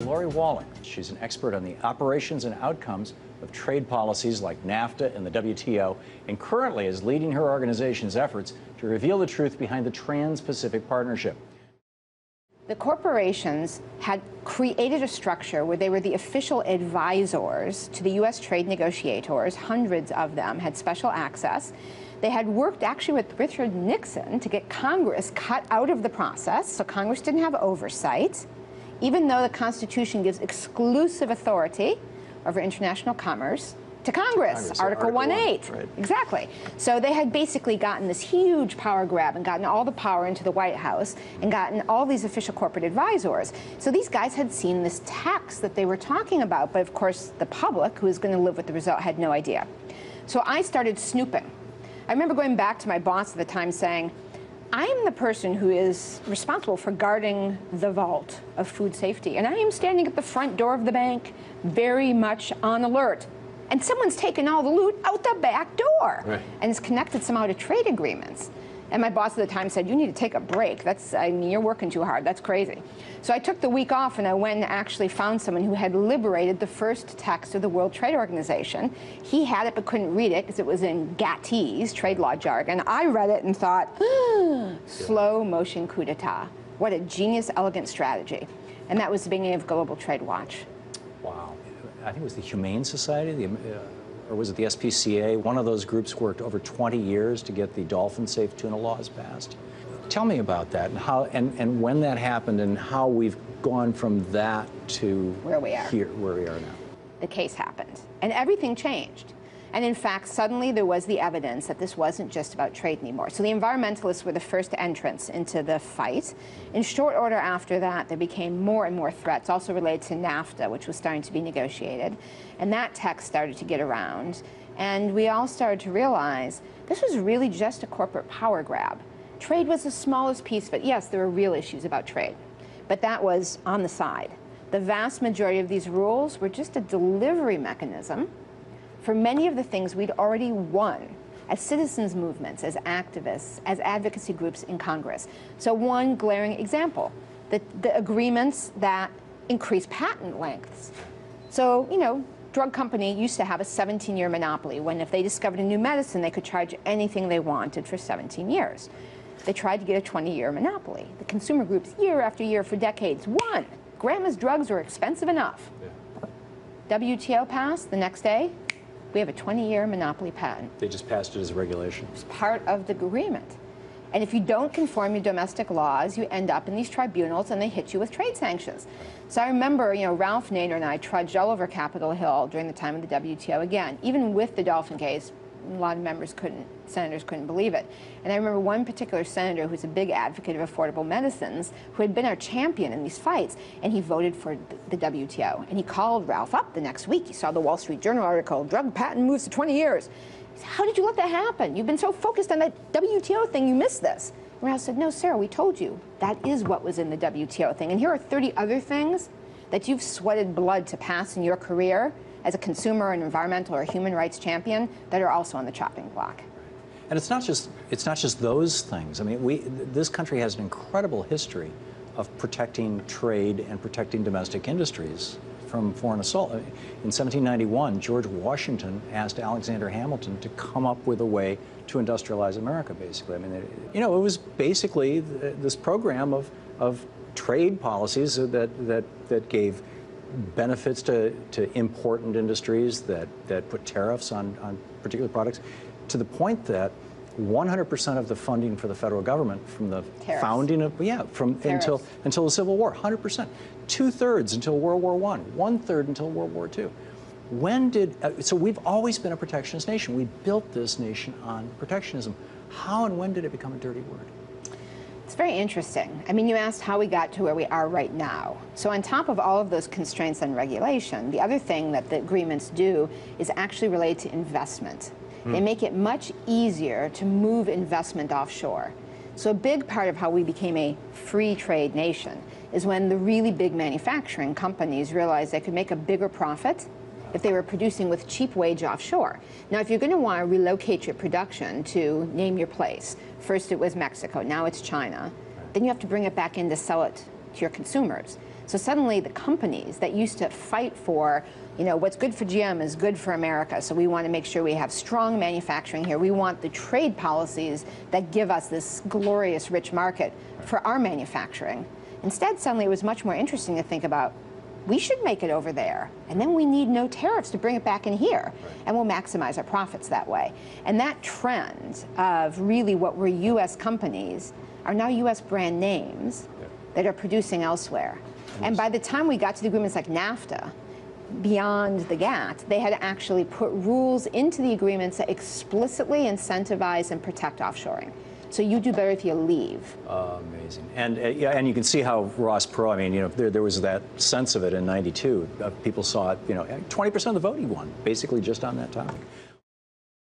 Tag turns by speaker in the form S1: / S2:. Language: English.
S1: Lori Wallach. She's an expert on the operations and outcomes of trade policies like NAFTA and the WTO, and currently is leading her organization's efforts to reveal the truth behind the Trans-Pacific Partnership.
S2: The corporations had created a structure where they were the official advisors to the U.S. trade negotiators. Hundreds of them had special access. They had worked actually with Richard Nixon to get Congress cut out of the process, so Congress didn't have oversight, even though the Constitution gives exclusive authority over international commerce to Congress, Article 1.8. Right. Exactly. So they had basically gotten this huge power grab and gotten all the power into the White House and gotten all these official corporate advisors. So these guys had seen this tax that they were talking about, but of course the public, who was going to live with the result, had no idea. So I started snooping. I remember going back to my boss at the time saying, I'm the person who is responsible for guarding the vault of food safety, and I am standing at the front door of the bank very much on alert. And someone's taken all the loot out the back door. Right. And it's connected somehow to trade agreements. And my boss at the time said, you need to take a break. I mean, you're working too hard. That's crazy. So I took the week off and I went and actually found someone who had liberated the first text of the World Trade Organization. He had it but couldn't read it because it was in GATTese, trade law jargon. I read it and thought, slow motion coup d'etat. What a genius, elegant strategy. And that was the beginning of Global Trade Watch.
S1: Wow. I think it was the Humane Society, or was it the SPCA? One of those groups worked over 20 years to get the dolphin-safe tuna laws passed. Tell me about that and how and when that happened and how we've gone from that to where we are now.
S2: The case happened, and everything changed. And in fact, suddenly there was the evidence that this wasn't just about trade anymore. So the environmentalists were the first entrants into the fight. In short order after that, there became more and more threats, also related to NAFTA, which was starting to be negotiated. And that text started to get around. And we all started to realize this was really just a corporate power grab. Trade was the smallest piece of it. Yes, there were real issues about trade, but that was on the side. The vast majority of these rules were just a delivery mechanism for many of the things we'd already won as citizens' movements, as activists, as advocacy groups in Congress. So one glaring example, the agreements that increase patent lengths. So, you know, drug company used to have a 17-year monopoly when if they discovered a new medicine, they could charge anything they wanted for 17 years. They tried to get a 20-year monopoly. The consumer groups, year after year for decades, won. Grandma's drugs were expensive enough. Yeah. WTO passed the next day. We have a 20-year monopoly patent.
S1: They just passed it as a regulation.
S2: It's part of the agreement. And if you don't conform your domestic laws, you end up in these tribunals and they hit you with trade sanctions. So I remember, you know, Ralph Nader and I trudged all over Capitol Hill during the time of the WTO. Again, even with the dolphin case, a lot of senators couldn't believe it. And I remember one particular senator who's a big advocate of affordable medicines who had been our champion in these fights, and he voted for the WTO. And he called Ralph up the next week. He saw the Wall Street Journal article, drug patent moves to 20 years. He said, how did you let that happen? You've been so focused on that WTO thing, you missed this. And Ralph said, no, Sarah, we told you. That is what was in the WTO thing. And here are 30 other things that you've sweated blood to pass in your career as a consumer, an environmental, or a human rights champion that are also on the chopping block.
S1: And it's not just those things. I mean, this country has an incredible history of protecting trade and protecting domestic industries from foreign assault. In 1791, George Washington asked Alexander Hamilton to come up with a way to industrialize America, basically. I mean, you know, it was basically this program of trade policies that gave benefits to important industries, that put tariffs on particular products, to the point that 100% of the funding for the federal government from the tariffs. Founding of, until the Civil War, 100%. 2/3 until World War I, 1/3 until World War II. So we've always been a protectionist nation. We built this nation on protectionism. How and when did it become a dirty word?
S2: It's very interesting. I mean, you asked how we got to where we are right now. So on top of all of those constraints and regulation, the other thing that the agreements do is actually related to investment. They make it much easier to move investment offshore. So a big part of how we became a free trade nation is when the really big manufacturing companies realized they could make a bigger profit if they were producing with cheap wage offshore. Now, if you're going to want to relocate your production to name your place, first it was Mexico, now it's China, then you have to bring it back in to sell it to your consumers. So suddenly the companies that used to fight for, you know, what's good for GM is good for America, so we want to make sure we have strong manufacturing here. We want the trade policies that give us this glorious, rich market for our manufacturing. Instead, suddenly it was much more interesting to think about, we should make it over there, and then we need no tariffs to bring it back in here, and we'll maximize our profits that way. And that trend of really what were U.S. companies are now U.S. brand names that are producing elsewhere. And by the time we got to the agreements like NAFTA, beyond the GATT, they had actually put rules into the agreements that explicitly incentivize and protect offshoring. So you do better if you leave.
S1: Amazing. And yeah, and you can see how Ross Perot, I mean, you know, there was that sense of it in '92. People saw it, you know, 20% of the vote he won, basically just on that topic.